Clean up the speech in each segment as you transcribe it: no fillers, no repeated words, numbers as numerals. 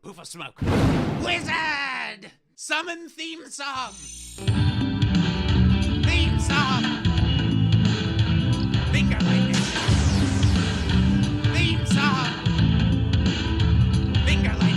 Poof of smoke. Wizard! Summon theme song! Theme song! Finger lightning! Theme song! Finger lightning!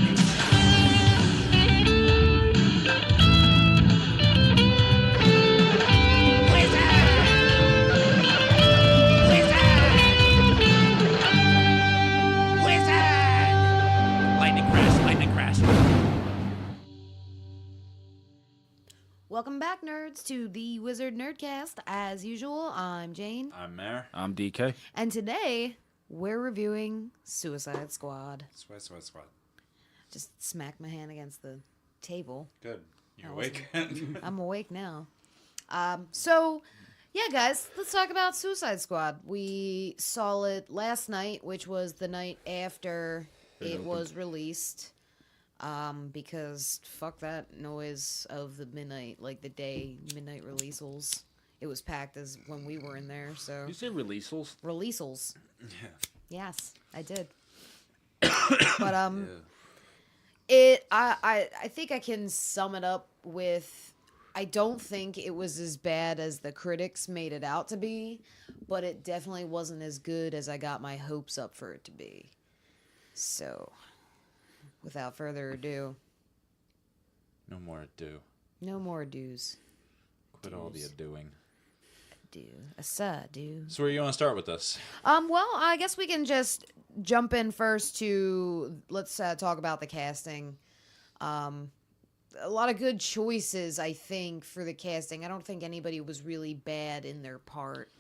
Welcome back, nerds, to the Wizard Nerdcast. As usual, I'm Jane. I'm Mayor. I'm DK. And today, we're reviewing Suicide Squad. Squad. Just smack my hand against the table. Good. You're awake? I'm awake now. So, guys, let's talk about Suicide Squad. We saw it last night, which was the night after it was released. Because fuck that noise of the midnight, like the day midnight releasals. It was packed as when we were in there, so. You say releasals? Releasals. Yeah. Yes, I did. But, Yeah. I think I can sum it up with, I don't think it was as bad as the critics made it out to be, but it definitely wasn't as good as I got my hopes up for it to be. So, without further ado. No more ado. No more ados. Quit all the adoing. Do. So where you want to start with this? Well, I guess we can just jump in first to, let's talk about the casting. A lot of good choices, I think, for the casting. I don't think anybody was really bad in their part.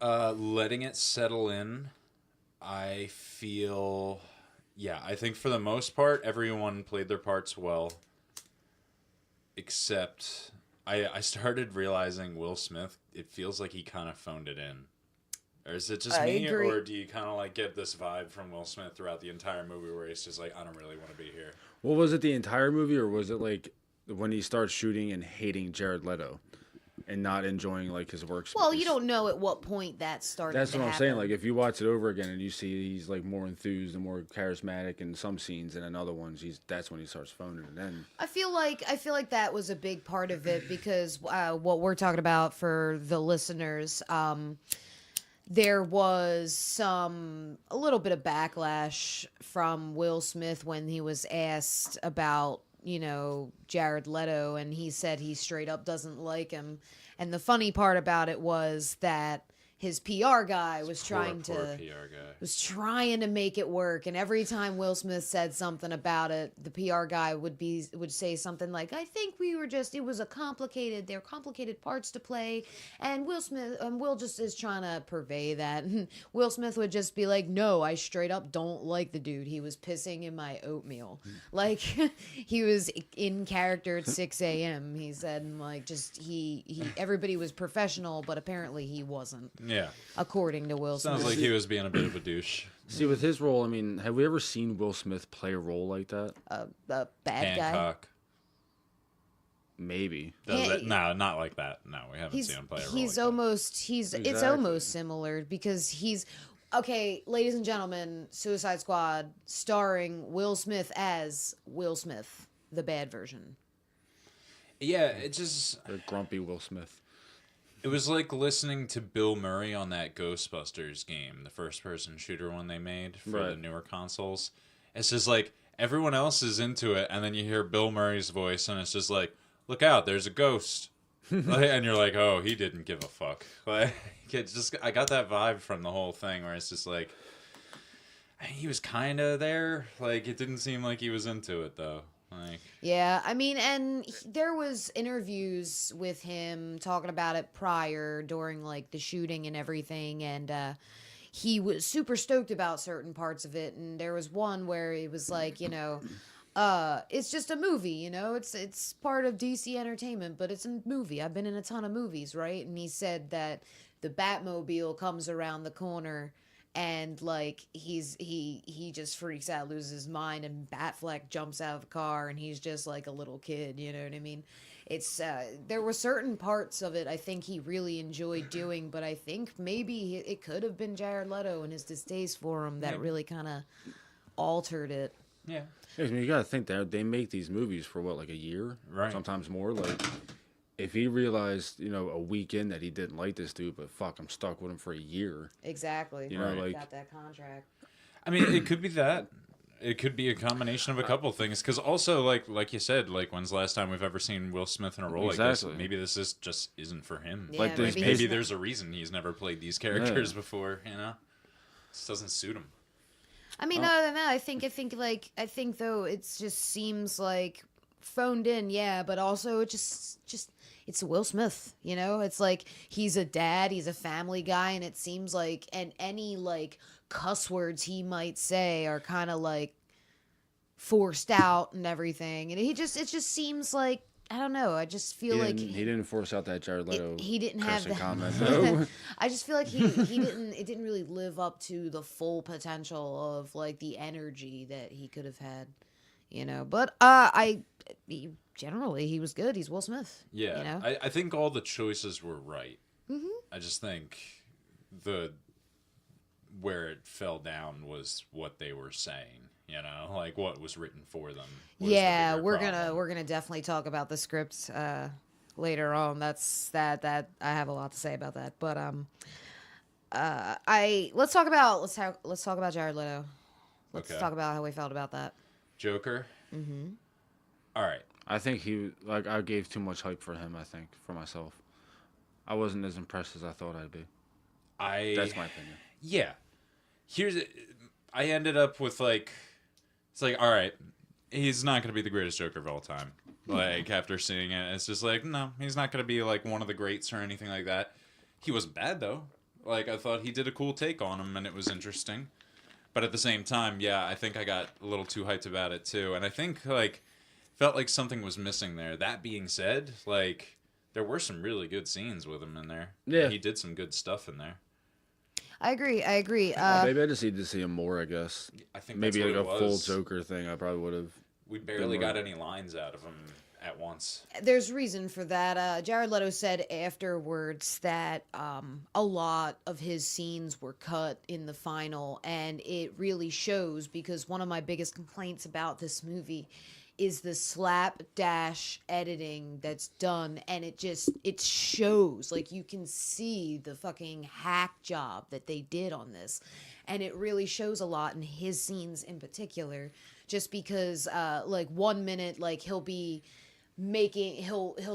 Letting it settle in, I feel... Yeah, I think for the most part, everyone played their parts well. Except, I started realizing Will Smith, it feels like he kind of phoned it in. Or is it just me, agree. or do you kind of like get this vibe from Will Smith throughout the entire movie where he's just like, I don't really want to be here? Well, was it the entire movie, or was it like when he starts shooting and hating Jared Leto and not enjoying like his work? Well, you don't know at what point that started. That's to what I'm happen. saying. Like if you watch it over again and you see he's like more enthused and more charismatic in some scenes, and in other ones that's when he starts phoning it in. I feel like that was a big part of it because what we're talking about for the listeners, there was a little bit of backlash from Will Smith when he was asked about, Jared Leto, and he said he straight up doesn't like him. And the funny part about it was that his PR guy was trying to make it work, and every time Will Smith said something about it, the PR guy would say something like, "I think it was they're complicated parts to play," and Will just is trying to purvey that. And Will Smith would just be like, "No, I straight up don't like the dude. He was pissing in my oatmeal." Like he was in character at 6 a.m. He said, and like just everybody was professional, but apparently he wasn't. Yeah. According to Will Smith. Sounds like he was being a bit of a douche. See, with his role, I mean, have we ever seen Will Smith play a role like that? The bad Hancock. guy. Maybe. No, not like that. No, we haven't seen him play a role It's that. almost similar because okay, ladies and gentlemen, Suicide Squad starring Will Smith as Will Smith, the bad version. Yeah, it just... The grumpy Will Smith. It was like listening to Bill Murray on that Ghostbusters game, the first-person shooter one they made for the newer consoles. It's just like, everyone else is into it, and then you hear Bill Murray's voice, and it's just like, look out, there's a ghost. And you're like, oh, he didn't give a fuck. Like, I got that vibe from the whole thing, where it's just like, he was kind of there. Like, it didn't seem like he was into it, though. Yeah, I mean, and there was interviews with him talking about it prior during like the shooting and everything, and he was super stoked about certain parts of it. And there was one where he was like, it's just a movie, it's part of DC Entertainment, but it's a movie. I've been in a ton of movies, right? And he said that the Batmobile comes around the corner. And like he just freaks out, loses his mind, and Batfleck jumps out of the car, and he's just like a little kid. You know what I mean? It's there were certain parts of it I think he really enjoyed doing, but I think maybe it could have been Jared Leto and his distaste for him that really kind of altered it. Yeah. I mean, you got to think that they make these movies for what, like a year, Right? sometimes more. Like, if he realized, a week in that he didn't like this dude, but fuck, I'm stuck with him for a year. Exactly. You know, like, got that contract. I mean, it could be that. It could be a combination of a couple things. Because also, like you said, like when's the last time we've ever seen Will Smith in a role like this? Maybe this just isn't for him. Yeah, like maybe there's a reason he's never played these characters before. This doesn't suit him. I mean, other than that, I think though it just seems like phoned in, yeah, but also it just it's Will Smith, It's like he's a dad, he's a family guy, and it seems like and any like cuss words he might say are kind of like forced out and everything, and it just seems like I don't know. I just feel he didn't force out that Jared Leto. He didn't have that comment. No. I just feel like he didn't. It didn't really live up to the full potential of like the energy that he could have had, But generally he was good. He's Will Smith. Yeah, I think all the choices were right. Mm-hmm. I just think where it fell down was what they were saying. Like what was written for them. Yeah, we're gonna definitely talk about the script later on. That I have a lot to say about that. But let's talk about Jared Leto. Let's talk about how we felt about that. Joker. Mm-hmm. All right. I think I gave too much hype for him. I think for myself, I wasn't as impressed as I thought I'd be. That's my opinion. Yeah. I ended up with it's like, all right, he's not going to be the greatest Joker of all time. Like, after seeing it, it's just like, no, he's not going to be, like, one of the greats or anything like that. He wasn't bad, though. Like, I thought he did a cool take on him, and it was interesting. But at the same time, yeah, I think I got a little too hyped about it, too. And I think, felt like something was missing there. That being said, there were some really good scenes with him in there. Yeah. He did some good stuff in there. I agree. Maybe I just need to see him more, I guess. I think maybe that's like what a full Joker thing. I probably would have. We barely got any lines out of him at once. There's reason for that. Jared Leto said afterwards that a lot of his scenes were cut in the final, and it really shows because one of my biggest complaints about this movie is the slapdash editing that's done, and it shows, like, you can see the fucking hack job that they did on this, and it really shows a lot in his scenes in particular, just because 1 minute, like, he'll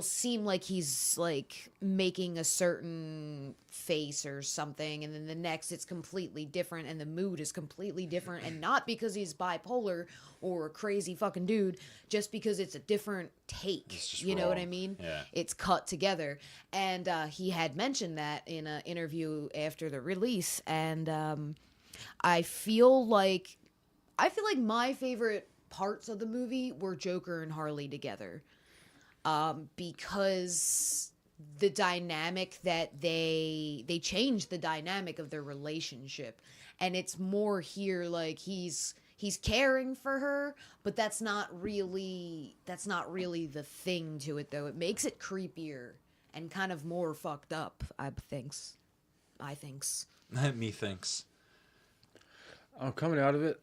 seem like he's like making a certain face or something, and then the next it's completely different and the mood is completely different, and not because he's bipolar or a crazy fucking dude, just because it's a different take. You know what I mean? Yeah. It's cut together, and he had mentioned that in an interview after the release, and I feel like my favorite parts of the movie were Joker and Harley together. Because the dynamic that they changed the dynamic of their relationship, and it's more here like he's caring for her, but that's not really the thing to it, though. It makes it creepier and kind of more fucked up, I thinks. Me thinks. Coming out of it,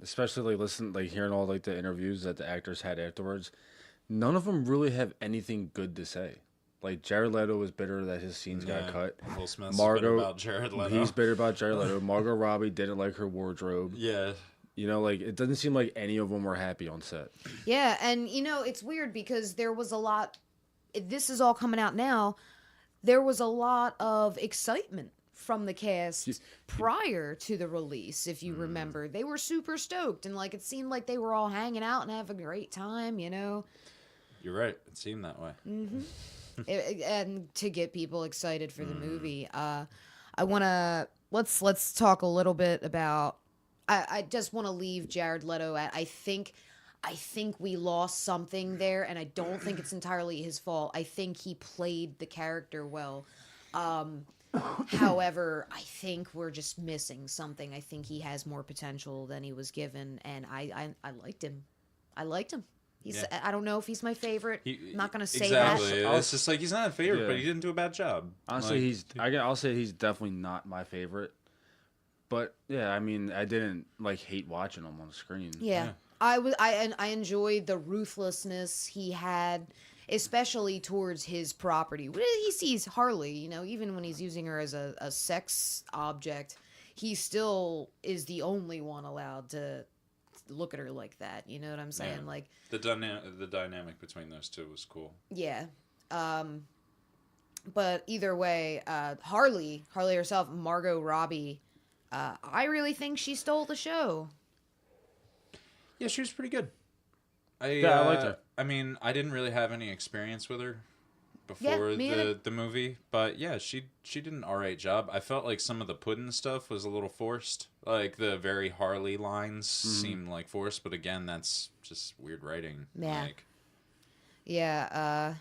especially hearing all the interviews that the actors had afterwards. None of them really have anything good to say. Like, Jared Leto was bitter that his scenes got cut. Will Smith's bitter about Jared Leto. He's bitter about Jared Leto. Margot Robbie didn't like her wardrobe. Yeah. It doesn't seem like any of them were happy on set. Yeah, and, it's weird because there was a lot... This is all coming out now. There was a lot of excitement from the cast prior to the release, if you remember. They were super stoked, and, it seemed like they were all hanging out and having a great time, You're right. It seemed that way. Mm-hmm. And to get people excited for the movie, I want to let's talk a little bit about. I just want to leave Jared Leto at. I think we lost something there, and I don't think it's entirely his fault. I think he played the character well. However, I think we're just missing something. I think he has more potential than he was given, and I liked him. I don't know if he's my favorite. I'm not gonna say that. It's just like he's not a favorite, but he didn't do a bad job. Honestly, I'll say he's definitely not my favorite. But yeah, I mean, I didn't hate watching him on the screen. Yeah. I enjoyed the ruthlessness he had, especially towards his property. He sees Harley, even when he's using her as a sex object, he still is the only one allowed to look at her like that. You know what I'm saying? Yeah. Like the dynamic between those two was cool. yeah. But either way, Harley herself, Margot Robbie, I really think she stole the show. Yeah, she was pretty good. I liked her. I mean, I didn't really have any experience with her before the movie, but yeah, she did an alright job. I felt like some of the pudding stuff was a little forced. Like the very Harley lines seemed like forced, but again, that's just weird writing. Yeah. Like, yeah,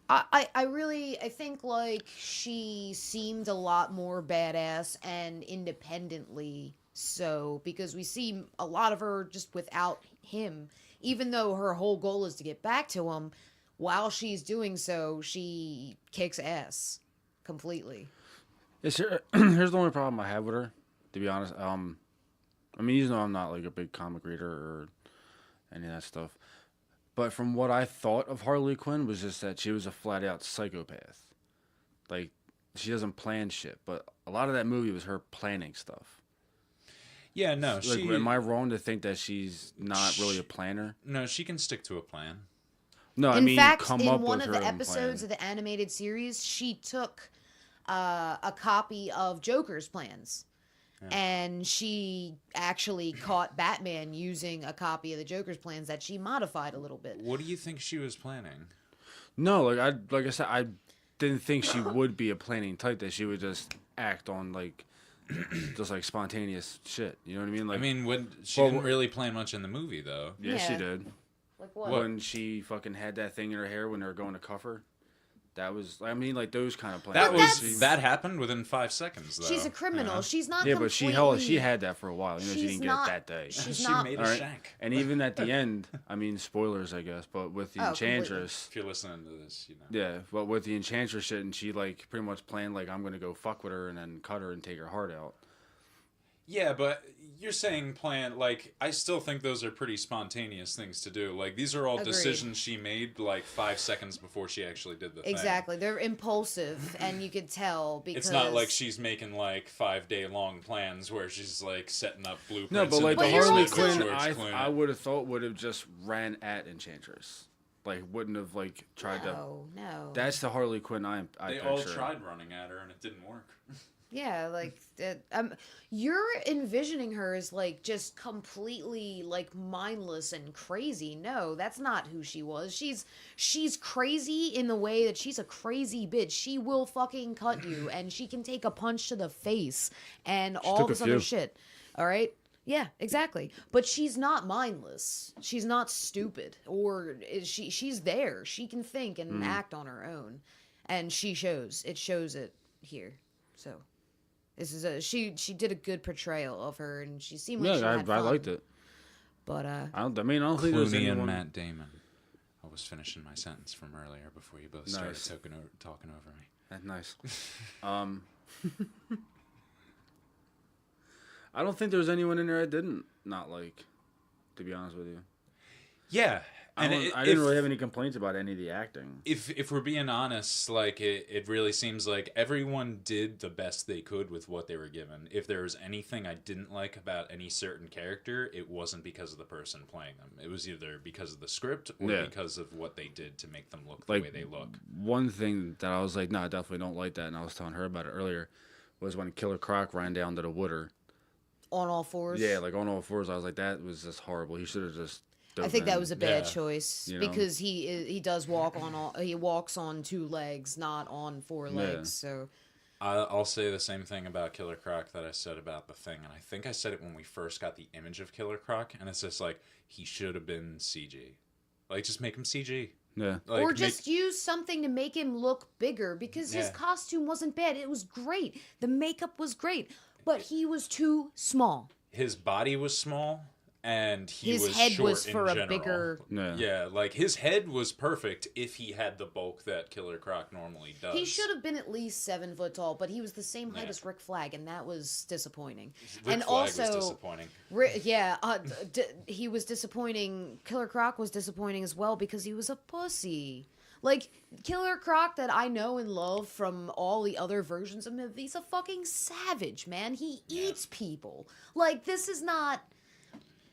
I think like she seemed a lot more badass and independently so, because we see a lot of her just without him, even though her whole goal is to get back to him. While she's doing so, she kicks ass completely. Here's the only problem I have with her, to be honest. I mean, I'm not like a big comic reader or any of that stuff. But from what I thought of Harley Quinn was just that she was a flat-out psychopath. Like, she doesn't plan shit. But a lot of that movie was her planning stuff. yeah, no, Like, am I wrong to think that she's not really a planner? No, she can stick to a plan. No, I In mean, fact, come in up one with of her the own episodes plan. of the animated series, she took a copy of Joker's plans. And she actually caught Batman using a copy of the Joker's plans that she modified a little bit. What do you think she was planning? No, like I said, I didn't think she would be a planning type. That she would just act on like, just like spontaneous shit. You know what I mean? Like, I mean, she didn't really plan much in the movie, though. yeah, she Yeah. did. Like what? When she fucking had that thing in her hair when they were going to cuff her. That was, I mean, like those kind of plans. That happened within 5 seconds, though. She's a criminal. Yeah. She's not. Yeah, but completely... she had that for a while. You know, she She's didn't not- get it that day. She's She not. made All a right. shank. And even at the end, I mean, spoilers, I guess, but with the Enchantress, If you're listening to this, you know. yeah, but with the Enchantress shit, and she like pretty much planned like I'm gonna go fuck with her and then cut her and take her heart out. Yeah, but you're saying plan, like, I still think those are pretty spontaneous things to do. Like, these are all Agreed. decisions she made, like, 5 seconds before she actually did the thing. Exactly. They're impulsive, and you could tell because It's not like she's making, like, 5-day-long plans where she's, like, setting up blueprints. No, but like But the you're Harley also- Quinn, George Clooney. I would have thought would have just ran at Enchantress, like wouldn't have like tried to. No. That's the Harley Quinn I They picture. all tried running at her, and it didn't work. Yeah, like you're envisioning her as like just completely like mindless and crazy. No, that's not who she was. She's crazy in the way that she's a crazy bitch. She will fucking cut you, and she can take a punch to the face and all took a this other few. shit. All right. Yeah, exactly. But she's not mindless. She's not stupid. Or she's there. She can think and act on her own. And it shows it here. So this is she did a good portrayal of her, and she seemed like she Yeah, had I fun. liked it. But I don't think there's Clooney anyone. and Matt Damon. I was finishing my sentence from earlier before you both started Nice. talking over me. That's nice. I don't think there was anyone in there I didn't not like, to be honest with you. Yeah, I didn't really have any complaints about any of the acting. If we're being honest, like it really seems like everyone did the best they could with what they were given. If there was anything I didn't like about any certain character, it wasn't because of the person playing them. It was either because of the script or Yeah. because of what they did to make them look the Like, way they look. One thing that I was like, no, I definitely don't like that, and I was telling her about it earlier, was when Killer Croc ran down to the water. on all fours. Yeah, like on all fours, I was like, that was just horrible. He should have just. I think that was a bad Yeah. choice You know? because he does walk on he walks on 2 legs, not on 4 legs. So I'll say the same thing about Killer Croc that I said about the Thing, and I think I said it when we first got the image of Killer Croc, and it's just like he should have been CG, like just make him CG. Yeah. Like, or just use something to make him look bigger because his Yeah. costume wasn't bad. It was great. The makeup was great, but he was too small. his body was small, and his was head short was for in a general. bigger. Yeah, like his head was perfect if he had the bulk that Killer Croc normally does. He should have been at least 7 foot tall, but he was the same height Yeah. as Rick Flag, and that was disappointing. Rick and Flag also, was disappointing. He was disappointing. Killer Croc was disappointing as well because he was a pussy. Like, Killer Croc that I know and love from all the other versions of him, he's a fucking savage, man. He eats people. Like, this is not...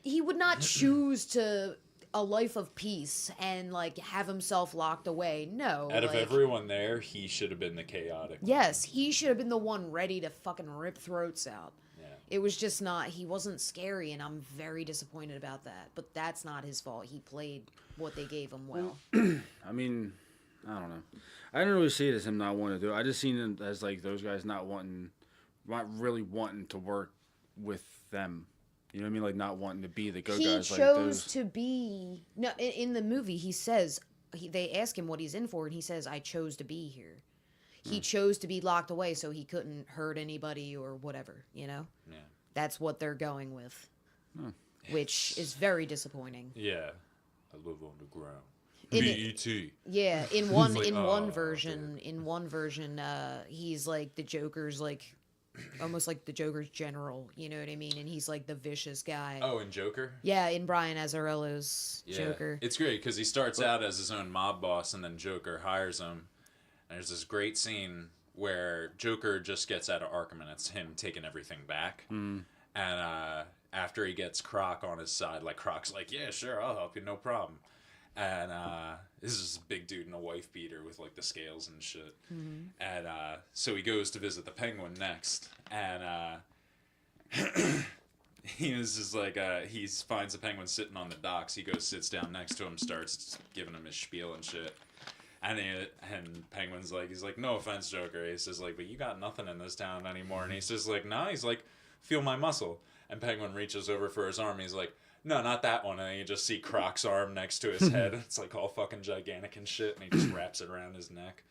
He would not choose to a life of peace and, like, have himself locked away. No. Out of everyone there, he should have been the chaotic one. Yes, he should have been the one ready to fucking rip throats out. Yeah. It was just not... He wasn't scary, and I'm very disappointed about that. But that's not his fault. He played what they gave him well. I mean, I don't know. I didn't really see it as him not wanting to do it. I just seen him as, like, those guys not really wanting to work with them. You know what I mean? Like, not wanting to be the go guys. He like chose those. to be... No, in the movie, he says... They ask him what he's in for, and he says, I chose to be here. He chose to be locked away so he couldn't hurt anybody or whatever, you know? Yeah. That's what they're going with. Which is very disappointing. Yeah. I live underground. In B.E.T. Yeah, in one like, one oh, version, he's like the Joker's like almost like the Joker's general, you know what I mean? And he's like the vicious guy. Oh, and Joker? Yeah, in Brian Azzarello's Joker. It's great because he starts out as his own mob boss and then Joker hires him. And there's this great scene where Joker just gets out of Arkham and it's him taking everything back. And after he gets Croc on his side, like Croc's like, yeah, sure, I'll help you, no problem. And this is a big dude in a wife beater with like the scales and shit. And so he goes to visit the Penguin next, and he was just like he finds the Penguin sitting on the docks. He goes, sits down next to him, starts giving him his spiel and shit. And Penguin's like, he's like, no offense, Joker. He says like, but you got nothing in this town anymore. And he says like, no. He's like, feel my muscle. And Penguin reaches over for his arm. He's like, no, not that one. And you just see Croc's arm next to his head. It's like all fucking gigantic and shit. And he just wraps it around his neck.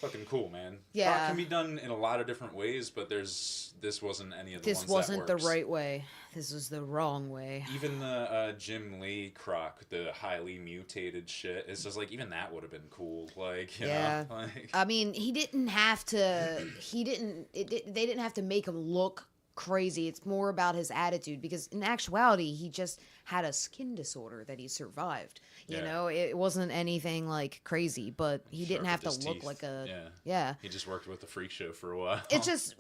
Fucking cool, man. Yeah. Croc can be done in a lot of different ways, but this wasn't any of the ones that This wasn't the works. right way. This was the wrong way. Even the Jim Lee Croc, the highly mutated shit, it's just like, even that would have been cool. Like, you know? Like, I mean, he didn't have to... They didn't have to make him look crazy. It's more about his attitude, because in actuality he just had a skin disorder that he survived. You know, it wasn't anything like crazy, but he didn't have to look like a He just worked with the freak show for a while. It's just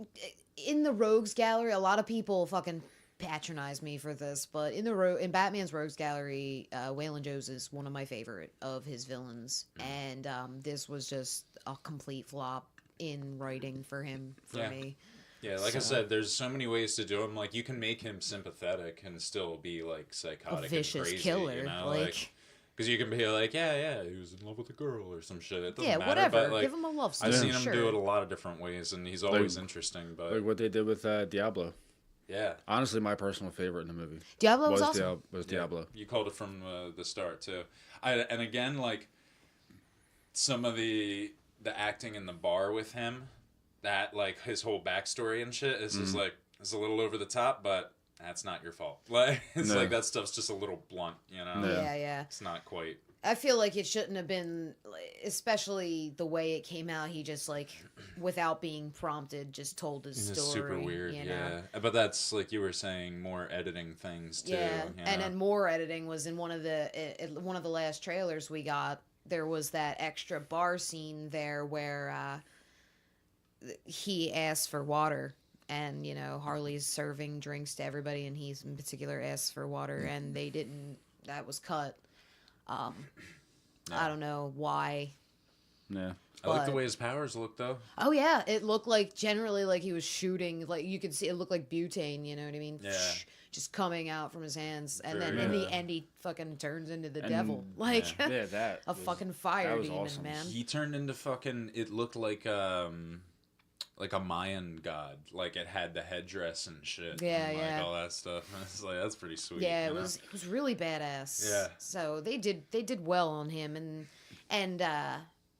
in the Rogues Gallery, a lot of people fucking patronize me for this, but in Batman's Rogues Gallery, Waylon Jones is one of my favorite of his villains, and this was just a complete flop in writing for him for me. Yeah, like I said, there's so many ways to do him. Like, you can make him sympathetic and still be, like, psychotic A vicious and crazy, killer, you know? like... Because you can be like, yeah, he was in love with a girl or some shit. It doesn't matter, whatever. But, like, give him a love story. I've seen him do it a lot of different ways, and he's always interesting. But Like what they did with Diablo. Yeah. Honestly, my personal favorite in the movie. Diablo was awesome. Was Diablo. You called it from the start, too. And again, like, some of the acting in the bar with him, that, like, his whole backstory and shit is just, like, it's a little over the top, but that's not your fault. Like, it's like, that stuff's just a little blunt, you know? Yeah. It's not quite. I feel like it shouldn't have been, especially the way it came out. He just, like, without being prompted, just told his story. It's super weird, you know? But that's, like you were saying, more editing things, too. Yeah, you and know? then more editing was in one of the last trailers we got. There was that extra bar scene there where he asked for water. And, you know, Harley's serving drinks to everybody, and he's in particular asks for water, and they didn't, that was cut. I don't know why. Yeah. I like the way his powers look, though. Oh, yeah. It looked like, generally, like he was shooting, like, you could see, it looked like butane, you know what I mean? Yeah. Just coming out from his hands. And Very, then in the end, he fucking turns into the devil. Like, that a fucking fire demon, awesome. man. He turned into fucking, it looked like a Mayan god. Like, it had the headdress and shit. Yeah, and, like, yeah. all that stuff. It's like, that's pretty sweet. Yeah, you know? it was really badass. Yeah. So they did well on him, and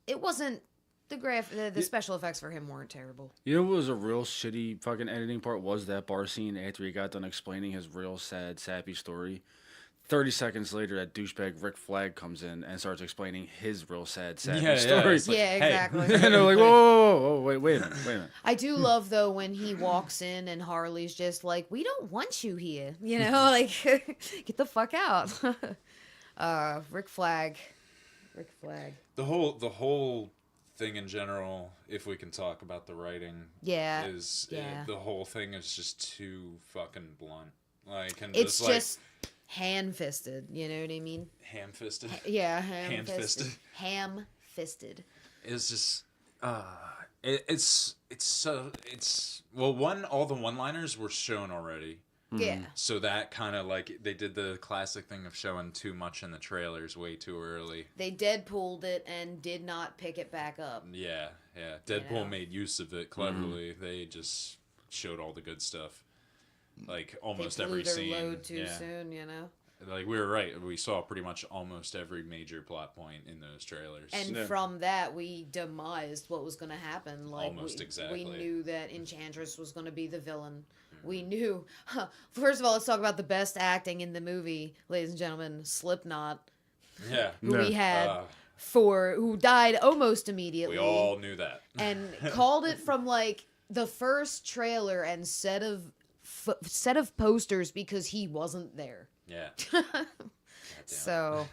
it wasn't The special effects for him weren't terrible. You know what was a real shitty fucking editing part was that bar scene after he got done explaining his real sad, sappy story. 30 seconds later, that douchebag Rick Flag comes in and starts explaining his real sad, sappy story. It's like, Yeah, hey. exactly. And they're like, whoa, wait a minute. I do love though when he walks in and Harley's just like, "We don't want you here," you know, like get the fuck out. Rick Flag. The whole thing in general, if we can talk about the writing, Yeah, the whole thing is just too fucking blunt. Like, and it's just like just hand-fisted. You know what I mean? ham-fisted. Yeah, Hand-fisted. Ham-fisted. It's just all the one-liners were shown already. Yeah. So that kind of like they did the classic thing of showing too much in the trailers way too early. They Deadpooled it and did not pick it back up. Yeah. Deadpool know? made use of it cleverly. They just showed all the good stuff. Like almost They blew every their scene. load too soon, you know. Like we were right. We saw pretty much almost every major plot point in those trailers. And from that, we demised what was going to happen. Like Almost exactly. We knew that Enchantress was going to be the villain. We knew. First of all, let's talk about the best acting in the movie, ladies and gentlemen. Slipknot, yeah. who we had who died almost immediately. We all knew that. And called it from like the first trailer and set of posters because he wasn't there. Yeah. So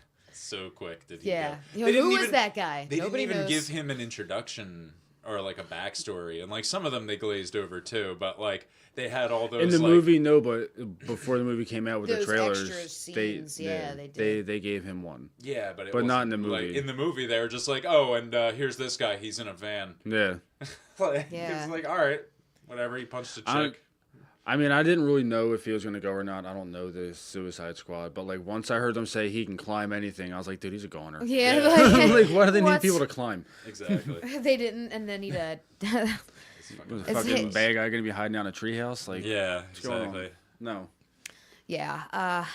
quick did he yeah, go. who is that guy? They Nobody didn't even knows. give him an introduction or like a backstory, and like some of them they glazed over too. But like they had all those In the like, movie, no, but before the movie came out with the Those trailers, extra scenes, they did. they gave him one. Yeah, but But not in wasn't, the movie. Like, in the movie, they were just like, oh, and here's this guy. He's in a van. Yeah. Like, Yeah. It's like, all right, whatever. He punched a chick. I mean, I didn't really know if he was going to go or not. I don't know the Suicide Squad. But, like, once I heard them say he can climb anything, I was like, dude, he's a goner. Yeah, Like, why do they need What? people to climb? Exactly. They didn't, and then he died. Was the fucking bad guy going to be hiding down a treehouse? Like, Yeah, what's going on? exactly. No. Yeah,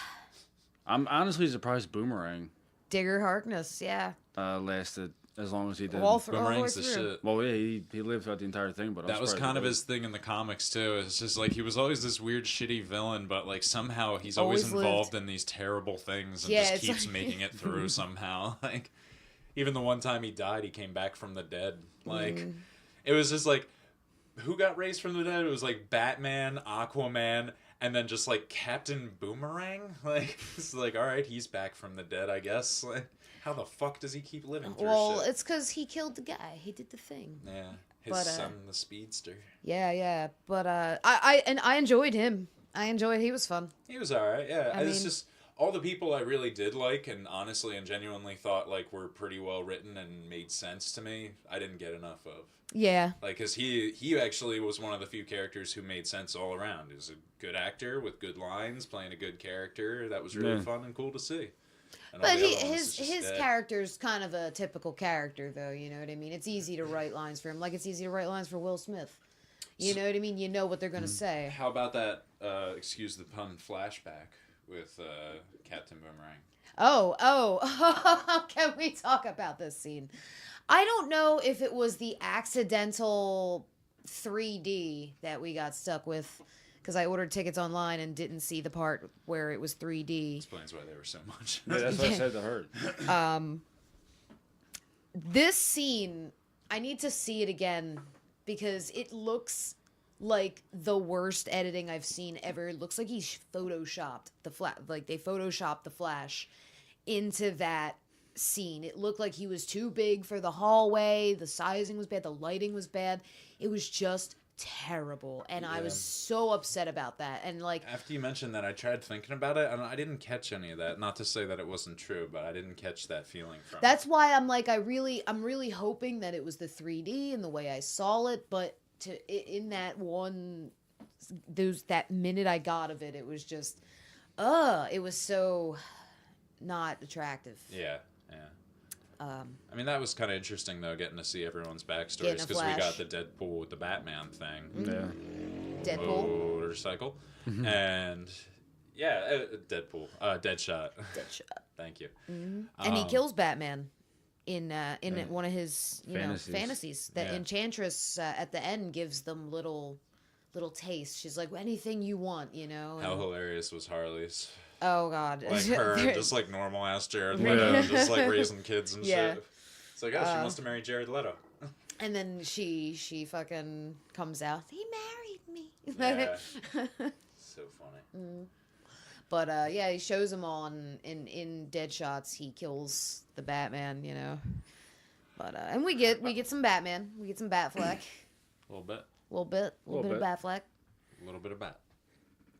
I'm honestly surprised Boomerang Digger Harkness, yeah. lasted as long as he did. All the way Boomerang's the through. shit. Well, yeah, he lived throughout the entire thing, but That was kind of his thing in the comics too. It's just like he was always this weird, shitty villain, but like somehow he's always Always involved lived. in these terrible things and Yeah, just it's keeps like- making it through somehow. Like even the one time he died, he came back from the dead. Like it was just like who got raised from the dead? It was like Batman, Aquaman, and then just like Captain Boomerang. Like it's like all right, he's back from the dead, I guess. Like how the fuck does he keep living through Well, shit? it's because he killed the guy. He did the thing. Yeah, his but, son, the speedster. Yeah. But I enjoyed him. He was fun. He was alright, yeah. I It's mean- just all the people I really did like and honestly and genuinely thought like were pretty well written and made sense to me. I didn't get enough of. Yeah. Like, cause he actually was one of the few characters who made sense all around. He was a good actor with good lines, playing a good character. That was really fun and cool to see. And all But the other ones is just his dead. character's kind of a typical character, though. You know what I mean? It's easy to write lines for him, like it's easy to write lines for Will Smith. You know what I mean? You know what they're gonna say. How about that? Excuse the pun. Flashback with Captain Boomerang. Oh, can we talk about this scene? I don't know if it was the accidental 3D that we got stuck with, because I ordered tickets online and didn't see the part where it was 3D. Explains why there were so much. Yeah, that's what I said to her. This scene, I need to see it again because it looks like the worst editing I've seen ever. It looks like he's photoshopped they photoshopped the Flash into that scene. It looked like he was too big for the hallway. The sizing was bad. The lighting was bad. It was just terrible, and I was so upset about that. And like After you mentioned that, I tried thinking about it, and I didn't catch any of that. Not to say that it wasn't true, but I didn't catch that feeling from that's why I'm like I'm really hoping that it was the 3D and the way I saw it, but in that that minute I got of it, it was just it was so not attractive. Yeah. I mean, that was kind of interesting, though, getting to see everyone's backstories, Getting a because we got Flash. the Deadpool with the Batman thing. Yeah. Deadpool. Motorcycle. And, Deadpool. Deadshot. Deadshot. Thank you. And he kills Batman in one of his fantasies. That Enchantress at the end gives them little taste. She's like, anything you want, you know. How hilarious was Harley's? Oh God, Like her, just like normal ass Jared Leto, just like raising kids and shit. It's like, oh, she wants to marry Jared Leto. And then she fucking comes out. He married me. Yeah. So funny. But yeah, he shows them all, and in dead shots, he kills the Batman. You know. But and we get some Batman. We get some Batfleck. A little bit. A little bit of Batfleck. A little bit of Bat.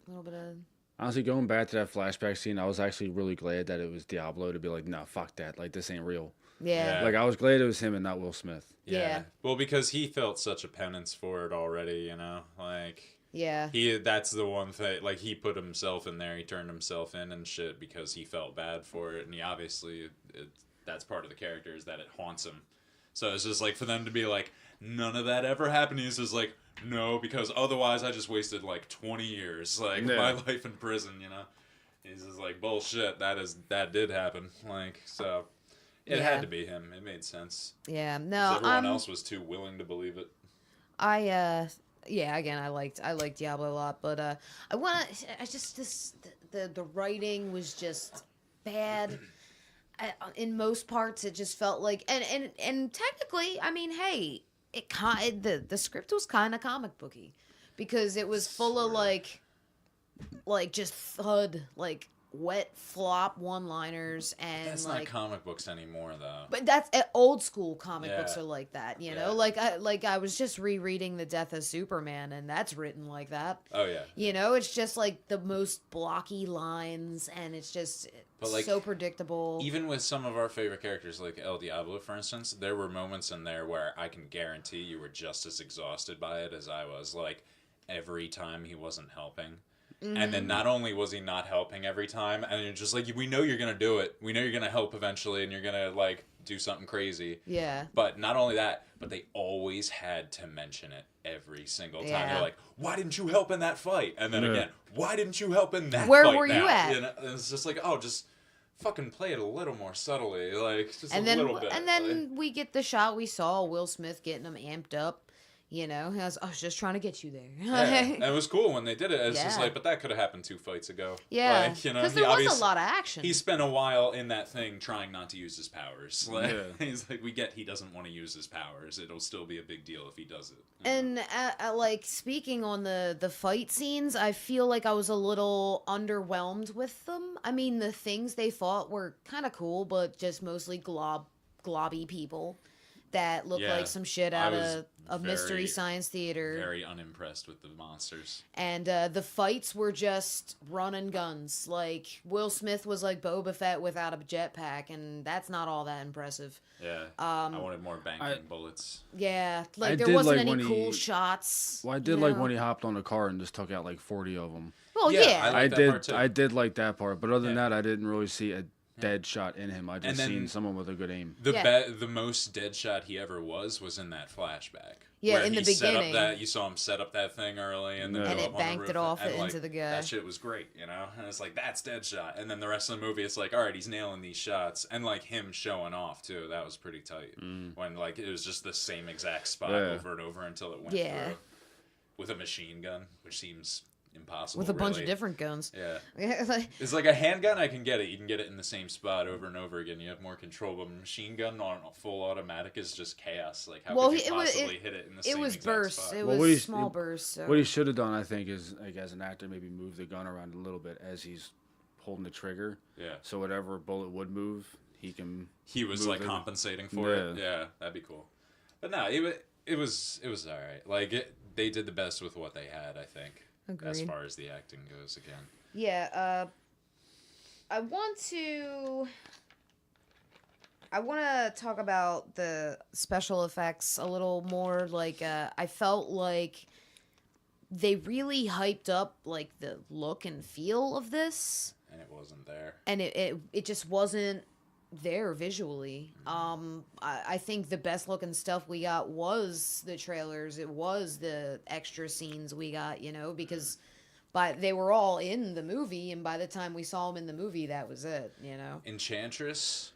A little bit of. Honestly, going back to that flashback scene, I was actually really glad that it was Diablo to be like, nah, fuck that. Like, this ain't real. Yeah. Like, I was glad it was him and not Will Smith. Yeah. Well, because he felt such a penance for it already, you know? Like, yeah. That's the one thing. Like, he put himself in there. He turned himself in and shit because he felt bad for it. And he obviously, that's part of the character is that it haunts him. So it's just like, for them to be like, none of that ever happened. He's just like, no, because otherwise I just wasted like 20 years, like my life in prison, you know? He's just like, bullshit, that did happen. Like, so it had to be him. It made sense. Yeah, no. Everyone else was too willing to believe it. Again, I liked Diablo a lot, but the writing was just bad. In most parts, it just felt like, and technically, I mean, hey, the script was kind of comic booky, because it was full of like just thud, like wet flop one-liners, and that's like, not comic books anymore, though. But that's old school comic books are like that, you know. Like I was just rereading The Death of Superman, and that's written like that. Oh yeah. You know, it's just like the most blocky lines, and it's just so predictable. Even with some of our favorite characters, like El Diablo, for instance, there were moments in there where I can guarantee you were just as exhausted by it as I was. Like, every time he wasn't helping. Mm-hmm. And then not only was he not helping every time, and you're just like, we know you're going to do it. We know you're going to help eventually, and you're going to, like, do something crazy. Yeah. But not only that, but they always had to mention it every single time. Yeah. They're like, why didn't you help in that fight? And then again, why didn't you help in that Where fight were now? you at? And it's just like, oh, just fucking play it a little more subtly. Like, just and a then, little bit. And then we get the shot we saw, Will Smith getting him amped up. You know, I was just trying to get you there. Yeah, and it was cool when they did it. It's just like, but that could have happened 2 fights ago. Yeah, like, you know, because there was a lot of action. He spent a while in that thing trying not to use his powers. Like, he's like, we get he doesn't want to use his powers. It'll still be a big deal if he does it. And like, speaking on the fight scenes, I feel like I was a little underwhelmed with them. I mean, the things they fought were kind of cool, but just mostly globby people that looked like some shit out of a Mystery Science Theater. Very unimpressed with the monsters. And the fights were just run and guns. Like, Will Smith was like Boba Fett without a jetpack, and that's not all that impressive. Yeah. I wanted more banking bullets. Yeah. Like, there wasn't any cool shots. Well, I did like when he hopped on a car and just took out like 40 of them. Well, yeah. I did like that part, but other than that, I didn't really see a dead shot in him. I just seen someone with a good aim. The most dead shot he ever was in that flashback. Yeah, where in the beginning. You saw him set up that thing early, and then go it up banked on the it roof, off and, into the guy. That shit was great, you know. And it's like, that's dead shot. And then the rest of the movie, it's like, all right, he's nailing these shots, and like him showing off too. That was pretty tight. When like it was just the same exact spot over and over until it went through with a machine gun, which seems impossible with a bunch of different guns. Yeah. It's like a handgun, I can get it. You can get it in the same spot over and over again. You have more control. But a machine gun on a full automatic is just chaos. Like, how could you possibly hit it in the same exact bursts. spot? It was small bursts. So. What he should have done, I think, is, like, as an actor, maybe move the gun around a little bit as he's holding the trigger. Yeah. So whatever bullet would move, he can. He was like compensating for it. Yeah, that'd be cool. But no, it was all right. Like, they did the best with what they had, I think. Agreed. As far as the acting goes, again. Yeah, I want to talk about the special effects a little more. Like, I felt like they really hyped up, like, the look and feel of this. And it wasn't there. And it just wasn't there visually. I think the best looking stuff we got was the trailers. It was the extra scenes we got, you know, because they were all in the movie, and by the time we saw them in the movie, that was it, you know. Enchantress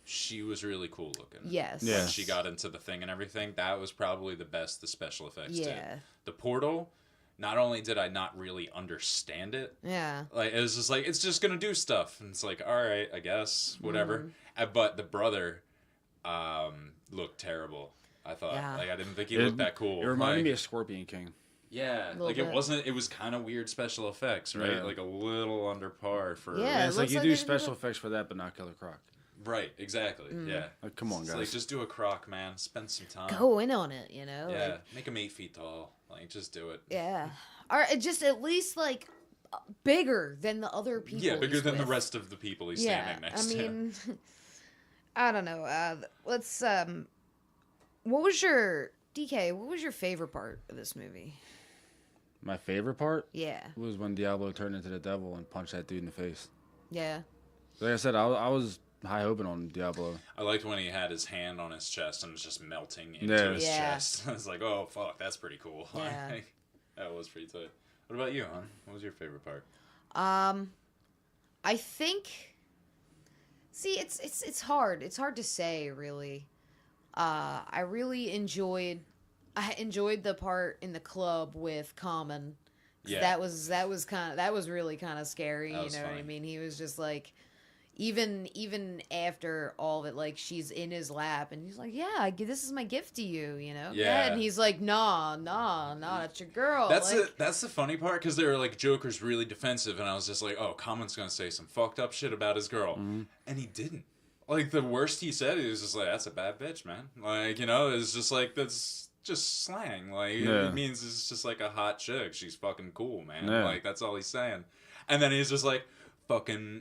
she was really cool looking. Yes. Yeah. When she got into the thing and everything, that was probably the best the special effects did. Yeah. The portal, not only did I not really understand it, Yeah. like it was just like it's just gonna do stuff, and it's like all right, I guess whatever. But the brother, looked terrible. I thought like I didn't think he looked that cool. It reminded me of Scorpion King. Yeah, like bit. it was kind of weird special effects, right? Yeah. Like a little under par for. Yeah. Yeah, it's like looks you like do they special effects for that, but not Killer Croc. Right, exactly. Yeah. Like, come on, It's guys. like just do a croc, man. Spend some time. Go in on it, you know? Yeah, Like, make him 8 feet tall. Like, just do it. yeah. Or just at least, like, bigger than the other people. Yeah, bigger he's than the with. rest of the people he's Yeah. standing next I to. mean, I don't know. Let's, what was your, DK, what was your favorite part of this movie? My favorite part Yeah. was when Diablo turned into the devil and punched that dude in the face. Yeah. Like I said, I was high hoping on Diablo. I liked when he had his hand on his chest and was just melting into Yeah. his Yeah. chest. I was like, oh, fuck, that's pretty cool. Yeah. Like, that was pretty tight. What about you, hon? What was your favorite part? I think. See, it's hard. It's hard to say, really. I really enjoyed. I enjoyed the part in the club with Common. Yeah. That was really kind of scary. That You was know what I funny. mean? He was just like, even after all of it, like she's in his lap and he's like, "Yeah, this is my gift to you," you know? Yeah. And he's like, "Nah, that's your girl." That's like, that's the funny part, because they were like, Joker's really defensive, and I was just like, oh, Common's gonna say some fucked up shit about his girl. And he didn't. Like, the worst he said, he was just like, that's a bad bitch, man. Like, you know, it's just like, that's just slang. Like, Yeah. it means it's just like a hot chick. She's fucking cool, man. Yeah. Like, that's all he's saying. And then he's just like,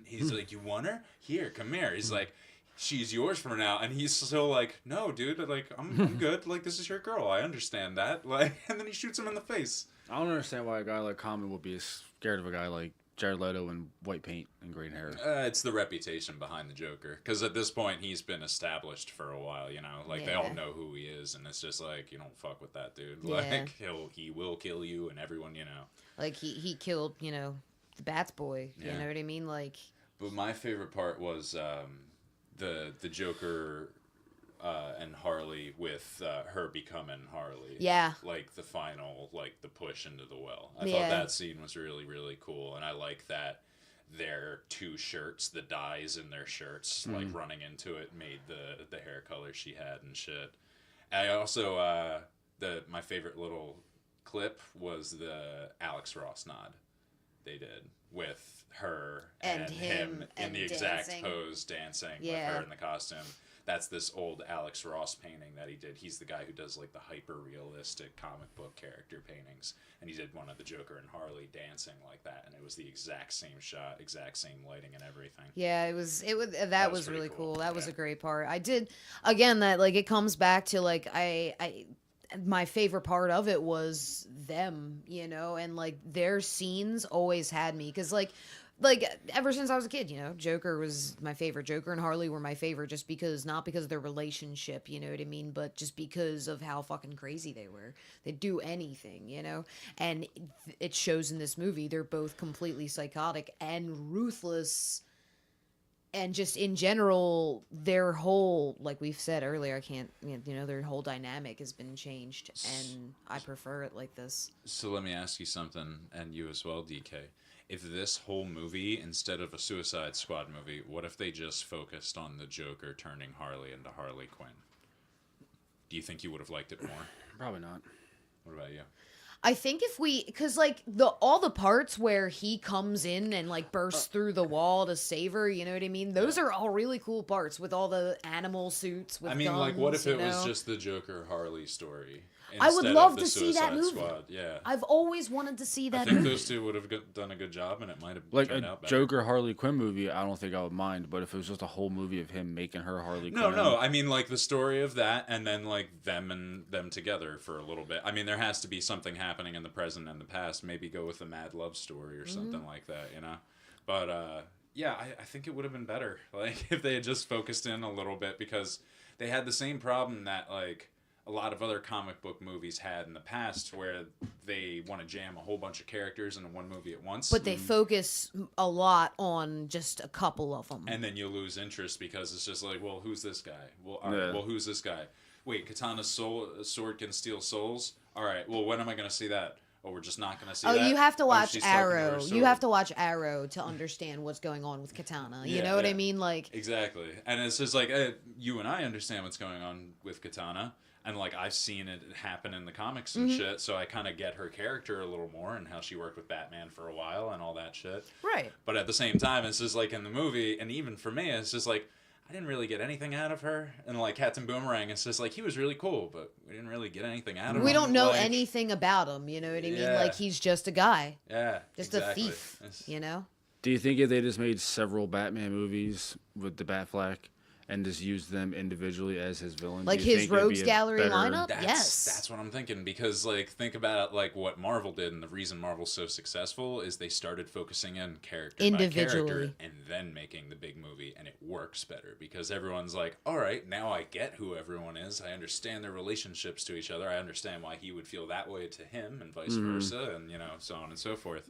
he's like, you want her? Here, come here. He's like, she's yours for now. And he's so like, no, dude, like, I'm good. Like, this is your girl. I understand that. Like, and then he shoots him in the face. I don't understand why a guy like Common would be scared of a guy like Jared Leto in white paint and green hair. It's the reputation behind the Joker. Because at this point, he's been established for a while, you know? Like, they all Yeah. know who he is, and it's just like, you don't fuck with that dude. Yeah. Like, he will kill you, and everyone, you know. like he killed, you know, the Bats boy. Yeah. You know what I mean? Like, But my favorite part was the Joker and Harley with her becoming Harley. Yeah. Like, the final, like, the push into the well. I Yeah. thought that scene was really, really cool, and I like that their two shirts, the dyes in their shirts, like, running into it made the hair color she had and shit. I also, my favorite little clip was the Alex Ross nod they did with her And and him him in and the exact dancing. pose dancing Yeah. with her in the costume. That's this old Alex Ross painting that he did. He's the guy who does like the hyper realistic comic book character paintings, and he did one of the Joker and Harley dancing like that, and it was the exact same shot, exact same lighting and everything. yeah, that was was pretty really cool. cool. That was Yeah. a great part. I did, again, that like it comes back to like my favorite part of it was them, you know, and like their scenes always had me because like ever since I was a kid, you know, Joker was my favorite. Joker and Harley were my favorite just because, not because of their relationship, you know what I mean, but just because of how fucking crazy they were. They'd do anything, you know, and it shows in this movie. They're both completely psychotic and ruthless. And just in general, their whole, like we've said earlier, their whole dynamic has been changed, and I prefer it like this. So let me ask you something, and you as well, DK. If this whole movie, instead of a Suicide Squad movie, what if they just focused on the Joker turning Harley into Harley Quinn? Do you think you would have liked it more? Probably not. What about you? I think because like all the parts where he comes in and like bursts through the wall to save her, you know what I mean? Those are all really cool parts with all the animal suits. With I mean, guns, like, what if you it was know? just the Joker Harley story? I would instead of love the to see that Suicide movie. Squad? Yeah. I've always wanted to see I that think movie. those two would have done a good job, and it might have Like turned a out better. Joker Harley Quinn movie, I don't think I would mind. But if it was just a whole movie of him making her Harley Quinn, No, I mean, like, the story of that, and then, like, them together for a little bit. I mean, there has to be something happening in the present and the past. Maybe go with a mad love story or something like that, you know? But, yeah, I think it would have been better, like, if they had just focused in a little bit, because they had the same problem that, like, a lot of other comic book movies had in the past, where they want to jam a whole bunch of characters into one movie at once. But they focus a lot on just a couple of them. And then you lose interest because it's just like, well, who's this guy? Well, all right, well, who's this guy? Wait, Katana's sword can steal souls? All right, well, when am I going to see that? Oh, we're just not going to see that? Oh, you have to watch she's talking to her Arrow. sword. You have to watch Arrow to understand what's going on with Katana. You know what I mean? Like, exactly. And it's just like, you and I understand what's going on with Katana. And, like, I've seen it happen in the comics and shit, so I kind of get her character a little more and how she worked with Batman for a while and all that shit. right. But at the same time, it's just like in the movie, and even for me, it's just like, I didn't really get anything out of her. And, like, Captain Boomerang, it's just like, he was really cool, but we didn't really get anything out of him. We don't know like, anything about him, you know what I mean? Yeah. Like, he's just a guy. Yeah, Just exactly. a thief, you know? Do you think if they just made several Batman movies with the Batfleck and just used them individually as his villain? Like do you his think it'd be rogues a gallery better- lineup? That's, Yes. That's what I'm thinking, because, like, think about, like, what Marvel did, and the reason Marvel's so successful is they started focusing in character by Individually. character and then making the big movie, and it works better, because everyone's like, all right, now I get who everyone is, I understand their relationships to each other, I understand why he would feel that way to him, and vice versa, and, you know, so on and so forth.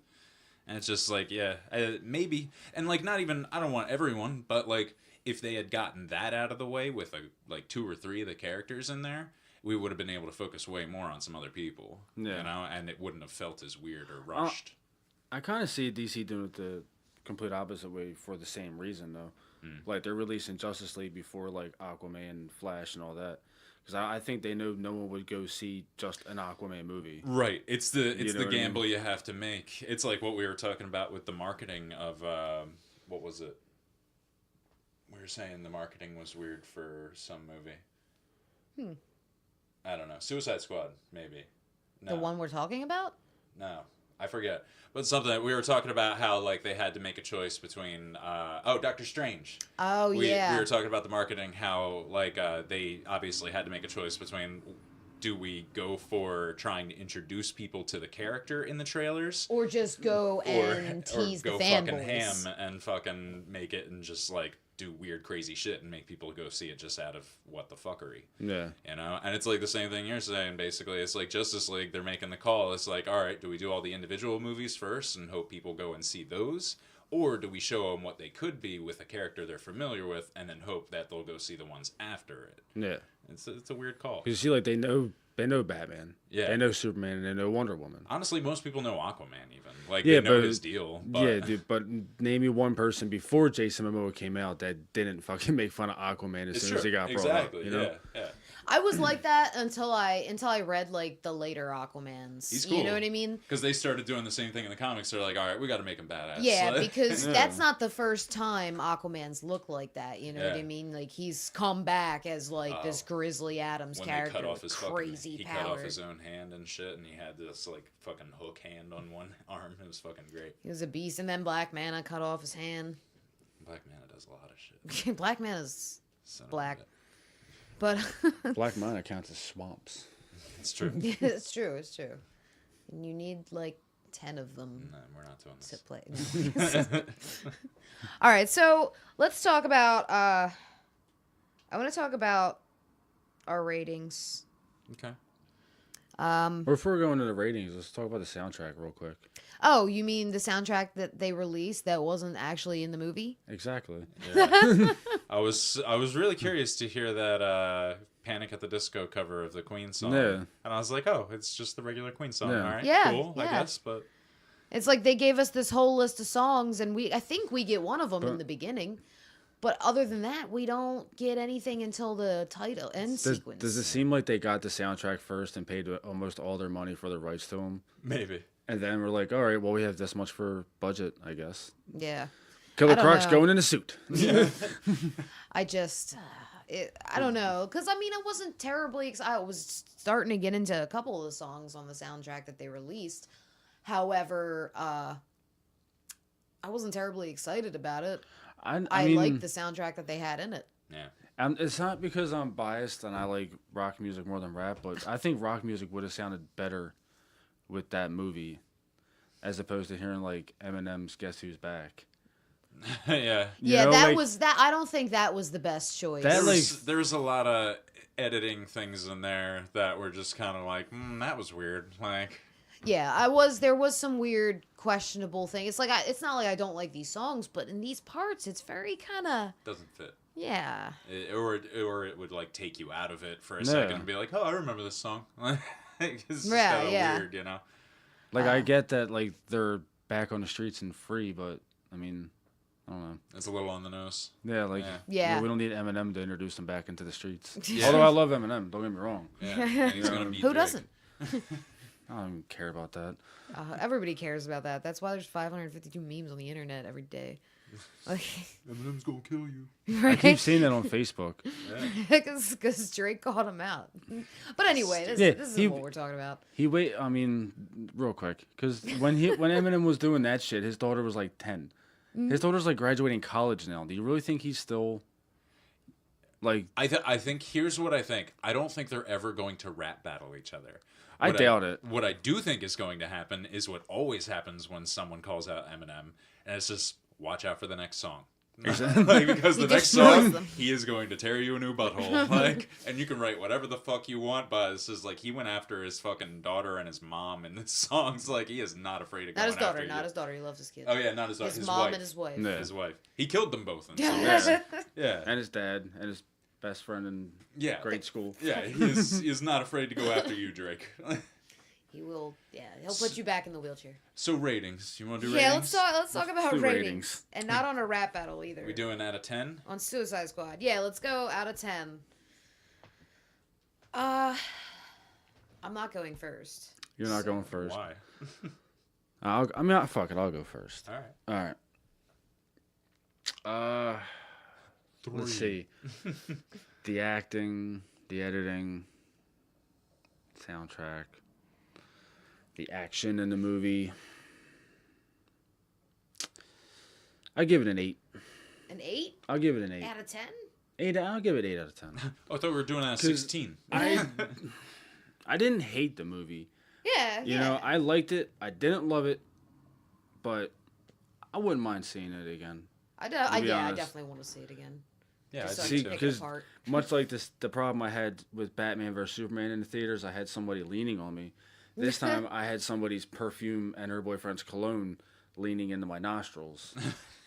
And it's just like, yeah, maybe, and, like, not even, I don't want everyone, but, like, if they had gotten that out of the way with like 2 or 3 of the characters in there, we would have been able to focus way more on some other people. Yeah. You know, and it wouldn't have felt as weird or rushed. I kind of see DC doing it the complete opposite way for the same reason, though. Like, they're releasing Justice League before, like, Aquaman, Flash, and all that. Because I think they know no one would go see just an Aquaman movie. Right. It's the know what I gamble mean? you have to make. It's like what we were talking about with the marketing of, what was it? We were saying the marketing was weird for some movie. I don't know. Suicide Squad, maybe. No. The one we're talking about? No, I forget. But something that we were talking about how, like, they had to make a choice between Doctor Strange. Oh, yeah. We were talking about the marketing, how, like, they obviously had to make a choice between, do we go for trying to introduce people to the character in the trailers, Or just go and tease or the go fucking fanboys. ham and fucking make it and just, like, do weird crazy shit and make people go see it just out of what the fuckery. Yeah. You know? And it's like the same thing you're saying, basically. It's like Justice League, they're making the call. It's like, all right, do we do all the individual movies first and hope people go and see those? Or do we show them what they could be with a character they're familiar with and then hope that they'll go see the ones after it? Yeah. It's a weird call. Because you see, like, they know Batman. Yeah. They know Superman, and they know Wonder Woman. Honestly, most people know Aquaman even. Like, Yeah, they know but- his deal. But, Yeah, dude, but name me one person before Jason Momoa came out that didn't fucking make fun of Aquaman as it's soon as true. he got brought Exactly, up. You know? yeah. I was like that until I read, like, the later Aquamans. He's cool. You know what I mean? Because they started doing the same thing in the comics. They're like, all right, we got to make him badass. Yeah, Like- because that's not the first time Aquaman's looked like that. You know what Yeah. I mean? Like, he's come back as, like, this Grizzly Adams when they character cut off with his crazy he power. cut off his own hand and shit, and he had this, like, fucking hook hand on one arm. It was fucking great. He was a beast, and then Black Manta cut off his hand. Black Manta does a lot of shit. Black Manta's Son of a black. bitch. But Black Manta counts as swamps. It's true. it's true, it's true. And you need, like, 10 of them No, we're not doing to this. play. All right, so let's talk about. I want to talk about our ratings. Okay. Before we go into the ratings, let's talk about the soundtrack real quick. Oh, you mean the soundtrack that they released that wasn't actually in the movie? Exactly. Yeah. I was really curious to hear that Panic at the Disco cover of the Queen song. Yeah. And I was like, oh, it's just the regular Queen song. Yeah. All right, Yeah, cool, I yeah. guess. But It's like they gave us this whole list of songs, and I think we get one of them in But- the beginning. But other than that, we don't get anything until the title end sequence. Does it seem like they got the soundtrack first and paid almost all their money for the rights to them? maybe. And then we're like, all right, well, we have this much for budget, I guess. Yeah. Killer don't Croc's know. going in a suit. I just, I don't know. Because, I mean, I wasn't terribly excited. I was starting to get into a couple of the songs on the soundtrack that they released. However, I wasn't terribly excited about it. I mean, liked the soundtrack that they had in it. Yeah. It's not because I'm biased and I like rock music more than rap, but I think rock music would have sounded better with that movie as opposed to hearing like Eminem's Guess Who's Back. Yeah. You Yeah, know, that like- was that. I don't think that was the best choice. That, like- There was a lot of editing things in there that were just kind of like, that was weird. Like, Yeah, there was some weird, questionable thing. It's like it's not like I don't like these songs, but in these parts, it's very kind of doesn't fit. Yeah. Or it would like take you out of it for a second and be like, oh, I remember this song. It's kind of weird, you know. Like I get that like they're back on the streets and free, but I mean, I don't know. It's a little on the nose. Yeah, like yeah. We don't need Eminem to introduce them back into the streets. Yeah. Although I love Eminem, don't get me wrong. Yeah, and he's gonna beat Who Drake. doesn't? I don't even care about that. Everybody cares about that. That's why there's 552 memes on the internet every day. Like, Eminem's gonna kill you. Right? I keep seeing that on Facebook. Because Drake called him out. But anyway, this is what we're talking about. I mean, real quick, because when Eminem was doing that shit, his daughter was like 10. His daughter's like graduating college now. Do you really think he's still like? I think here's what I think. I don't think they're ever going to rap battle each other. I doubt it. What I do think is going to happen is what always happens when someone calls out Eminem, and it's just watch out for the next song. Like, because the next song, he is going to tear you a new butthole. Like, and you can write whatever the fuck you want, but it's just like he went after his fucking daughter and his mom in this song's like he is not afraid of going after you. Not his daughter. He loves his kid. Oh yeah, not his daughter. His mom wife. and his wife. Yeah. His wife. He killed them both. In some yeah, and his dad and his best friend in grade school. Yeah, he is not afraid to go after you, Drake. He will. Yeah, he'll put you back in the wheelchair. So ratings. You want to do ratings? Yeah, let's talk about ratings. And not on a rap battle either. We doing out of 10? On Suicide Squad. Yeah, let's go out of 10. I'm not going first. You're not going first. Why? Fuck it. I'll go first. All right. Let's see. The acting, the editing, soundtrack, the action in the movie. I give it an 8. An 8? I'll give it an 8. Out of 10? 8. I'll give it 8 out of 10. I thought we were doing that at 16. I didn't hate the movie. Yeah. You know, I liked it. I didn't love it, but I wouldn't mind seeing it again. I definitely want to see it again. Yeah, just I so see. Because much like the problem I had with Batman vs Superman in the theaters, I had somebody leaning on me. This time, I had somebody's perfume and her boyfriend's cologne leaning into my nostrils.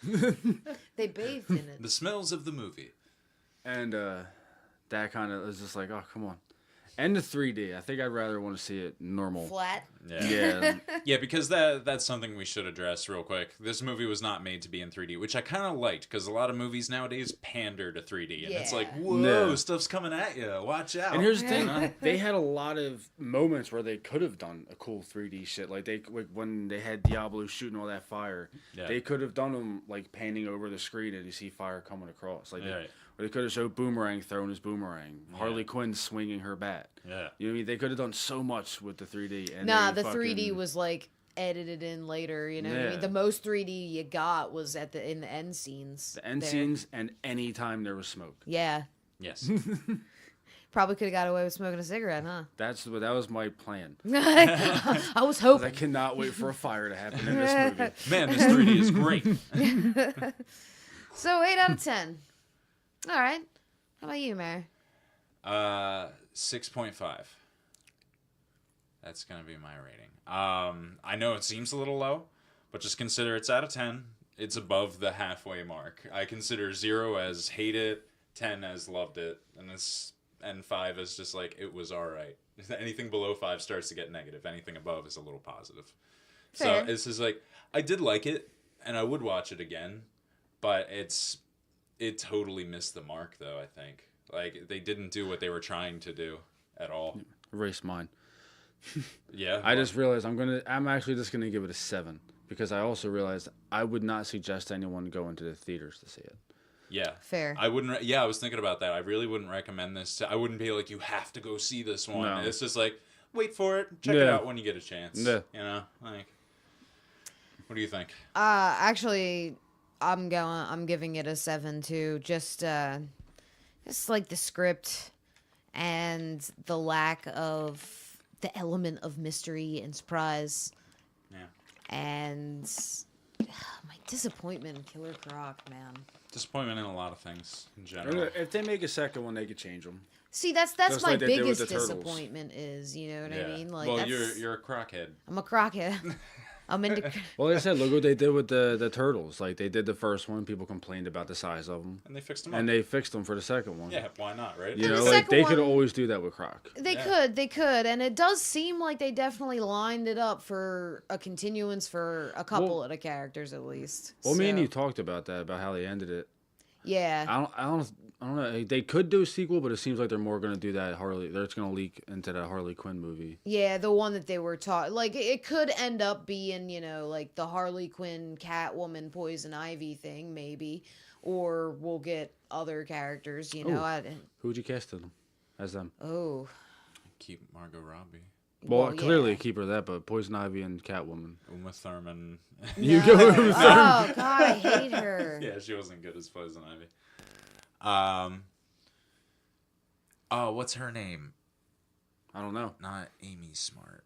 They bathed in it. The smells of the movie. And that kind of was just like, oh, come on. And the 3D. I think I'd rather want to see it normal. Flat? Yeah. Yeah, because that's something we should address real quick. This movie was not made to be in 3D, which I kind of liked, because a lot of movies nowadays pander to 3D. And it's like, whoa, stuff's coming at you. Watch out. And here's the thing. They had a lot of moments where they could have ddone a cool 3D shit. Like when they had Diablo shooting all that fire. Yeah. They could have done them like panning over the screen and you see fire coming across. Like or they could have showed Boomerang throwing his boomerang. Yeah. Harley Quinn swinging her bat. Yeah. You know what I mean? They could have done so much with the 3D. And the 3D was like edited in later, you know what I mean? The most 3D you got was in the end scenes. The end scenes and any time there was smoke. Yeah. Yes. Probably could have got away with smoking a cigarette, huh? That was my plan. I was hoping. I cannot wait for a fire to happen in this movie. Man, this 3D is great. So 8 out of 10. All right. How about you, Mary? 6.5. That's going to be my rating. I know it seems a little low, but just consider it's out of 10. It's above the halfway mark. I consider 0 as hate it, 10 as loved it, and 5 as just like it was all right. Anything below 5 starts to get negative. Anything above is a little positive. Fair. So this is like, I did like it, and I would watch it again, but it totally missed the mark, though, I think. Like, they didn't do what they were trying to do at all. Erase mine. Yeah. I just realized I'm actually just gonna give it a 7 because I also realized I would not suggest anyone go into the theaters to see it. Yeah. Fair. I wouldn't. I was thinking about that. I really wouldn't recommend this. I wouldn't be like, you have to go see this one. No. It's just like, wait for it. Check it out when you get a chance. Yeah. You know, like, what do you think? Actually, I'm giving it a 7 too. Just like the script and the lack of the element of mystery and surprise. Yeah. And my disappointment in Killer Croc, man. Disappointment in a lot of things in general. If they make a second one, they could change them. See, that's Just my like they did with biggest the Turtles. disappointment is, you know what I mean? Like, well, that's, you're a crockhead. I'm a crockhead. I'm into. Well, like I said, look what they did with the Turtles. Like, they did the first one. People complained about the size of them. And they fixed them up. And they fixed them for the second one. Yeah, why not, right? You And know, the like, second they could one- always do that with Croc. They could, and it does seem like they definitely lined it up for a continuance for a couple of the characters at least. Well, me and So, you talked about that, about how they ended it. yeah, I don't know. They could do a sequel, but it seems like they're more going to do that Harley. They're just going to leak into that Harley Quinn movie. yeah, the one that they were taught, like it could end up being, you know, like the Harley Quinn, Catwoman, Poison Ivy thing, maybe, or we'll get other characters, you know. Ooh. Who would you cast them as them? Oh, Keep Margot Robbie. Well, yeah. clearly keep her that, but Poison Ivy and Catwoman. Uma Thurman. You No. go. Oh God, I hate her. Yeah, she wasn't good as Poison Ivy. Oh, what's her name? I don't know. Not Amy Smart.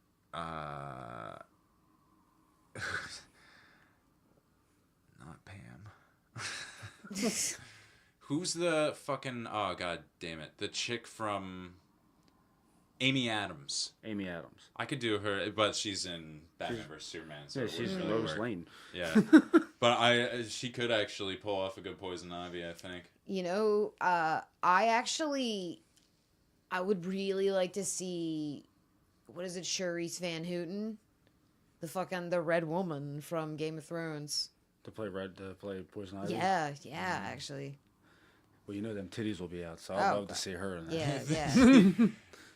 Not Pam. Who's the fucking... Oh, god damn it. The chick from... Amy Adams. Amy Adams. I could do her, but she's in Batman vs Superman. So Yeah, it she's wouldn't really Lois work. Lane. Yeah. But she could actually pull off a good Poison Ivy, I think. You know, I would really like to see, what is it, Charisse Van Houten? The Red Woman from Game of Thrones. To play Poison Ivy? Yeah, actually. Well, you know them titties will be out, so I'd love to see her in that. Yeah.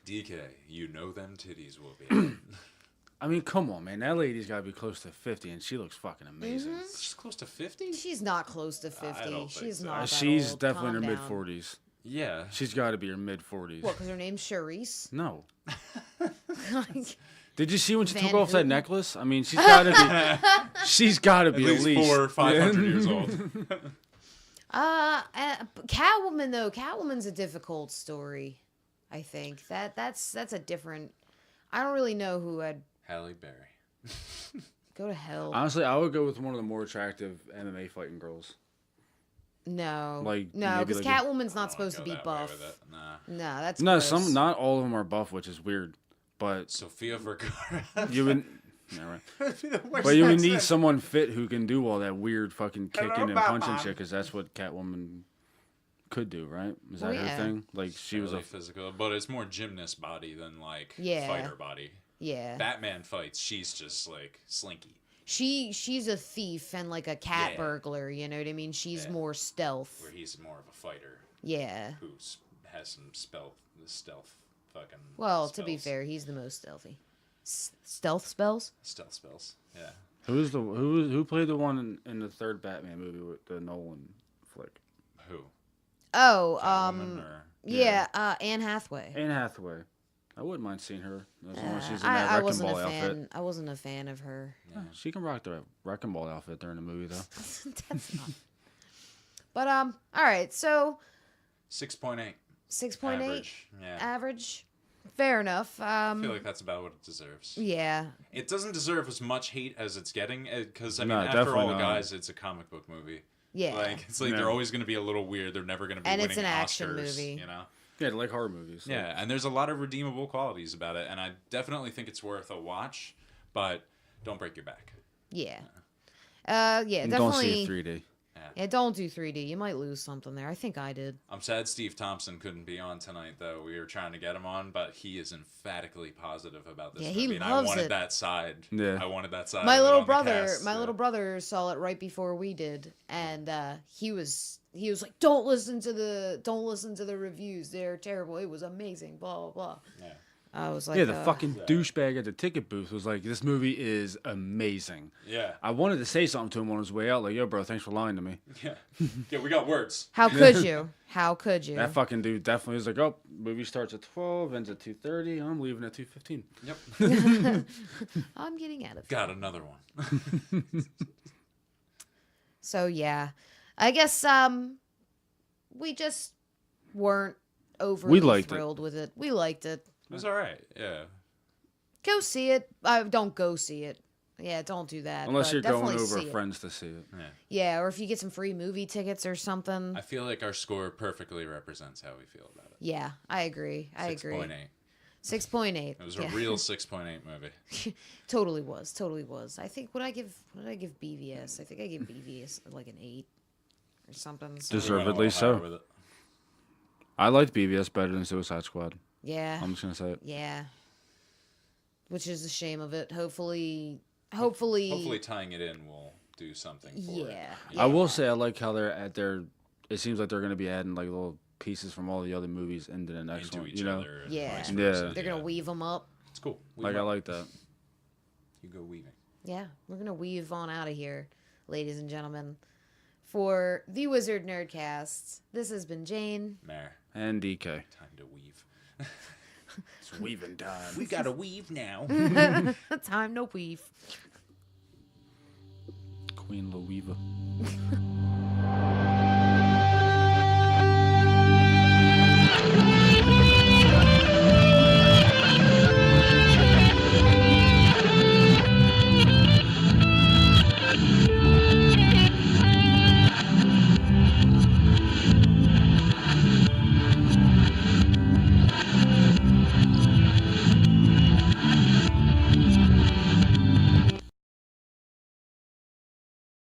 DK, you know them titties will be out. I mean, come on, man. That lady's got to be close to 50, and she looks fucking amazing. She's close to 50? She's not close to 50. don't think She's so. not that She's old. definitely Calm in her down. mid-40s. Yeah. She's got to be her mid-40s. What, because her name's Charisse? No. Like, Did you see when she Van took off that Houten? necklace? I mean, she's got to be. She's got to be At least 400 or 500 years old. Catwoman though. Catwoman's a difficult story. I think that's a different. I don't really know who I'd Halle Berry. go to hell. Honestly, I would go with one of the more attractive MMA fighting girls. No, Like, no, maybe because like Catwoman's I not don't wanna supposed to go be that way buff. with it. Nah. No, that's No, gross. not all of them are buff, which is weird. But Sofia Vergara. you would. Yeah, right. But you would need someone fit who can do all that weird fucking kicking and punching shit, because that's what Catwoman could do, right? Is that Well, her yeah. thing? Like, she was really a. physical, but it's more gymnast body than like Yeah. fighter body. Yeah, Batman fights, she's just like slinky. she's a thief and like a cat Yeah. burglar. You know what I mean? She's Yeah. more stealth. Where he's more of a fighter Yeah. who has some stealth fucking. Well, to be spells. fair, he's the most stealthy. Stealth spells? Stealth spells. Yeah. Who played the one in the third Batman movie with the Nolan flick? Who? Oh, Catwoman or yeah, Anne Hathaway. Anne Hathaway. I wouldn't mind seeing her as long as she's in I that Wrecking wasn't Ball a fan. outfit. I wasn't a fan of her. She can rock the Wrecking Ball outfit during the movie, though. That's not. But all right. So 6.8. 6.8 Average. Yeah. average. Fair enough. I feel like that's about what it deserves. Yeah. It doesn't deserve as much hate as it's getting, because I mean, No, after definitely all, not. guys, it's a comic book movie. Yeah. Like it's like Yeah. they're always going to be a little weird. They're never going to be And winning it's an action Oscars, movie. You know. Yeah, they like horror movies. So. Yeah, and there's a lot of redeemable qualities about it, and I definitely think it's worth a watch. But don't break your back. Yeah. Yeah. And Definitely. don't see it 3D. Yeah. Don't do 3D. You might lose something there. I think I did. I'm sad Steve Thompson couldn't be on tonight, though. We were trying to get him on, but he is emphatically positive about this Yeah, movie. he and loves I wanted it. that side. Yeah. I wanted that side. My of it little on the brother, cast, my yeah. little brother saw it right before we did, and he was like, "Don't listen to the reviews. They're terrible. It was amazing." Blah blah blah. Yeah. I was like, Yeah, the fucking douchebag at the ticket booth was like, "This movie is amazing." Yeah. I wanted to say something to him on his way out, like, "Yo, bro, thanks for lying to me." Yeah. Yeah, we got words. How could you? How could you? That fucking dude definitely was like, "Oh, movie starts at 12, ends at 2:30. I'm leaving at 2:15." Yep. I'm getting out of here. Got another one. So yeah, I guess we just weren't overly liked it. thrilled with it. We liked it. It was all right. Yeah. Go see it. Don't go see it. Yeah, don't do that. Unless but you're going definitely over see it. friends to see it. Yeah, or if you get some free movie tickets or something. I feel like our score perfectly represents how we feel about it. Yeah, I agree. 6.8. 6.8. It was a real 6.8 movie. Totally was. I think what did I give BVS? I think I gave BVS like an 8 or something. So. Deservedly so. I liked BVS better than Suicide Squad. Yeah. I'm just gonna say it. Yeah. Which is a shame of it. Hopefully tying it in will do something for it. Yeah. I will say I like how they're at their. It seems like they're gonna be adding like little pieces from all the other movies into the next Into one. each You know? other. Yeah. Vice versa. They're gonna weave them up. It's cool. Like I like that. You go weaving. Yeah, we're gonna weave on out of here, ladies and gentlemen. For the Wizard Nerdcast, this has been Jane. Mare. And DK. Time to weave. It's weaving time. We gotta weave now. Time to weave. Queen Louisa.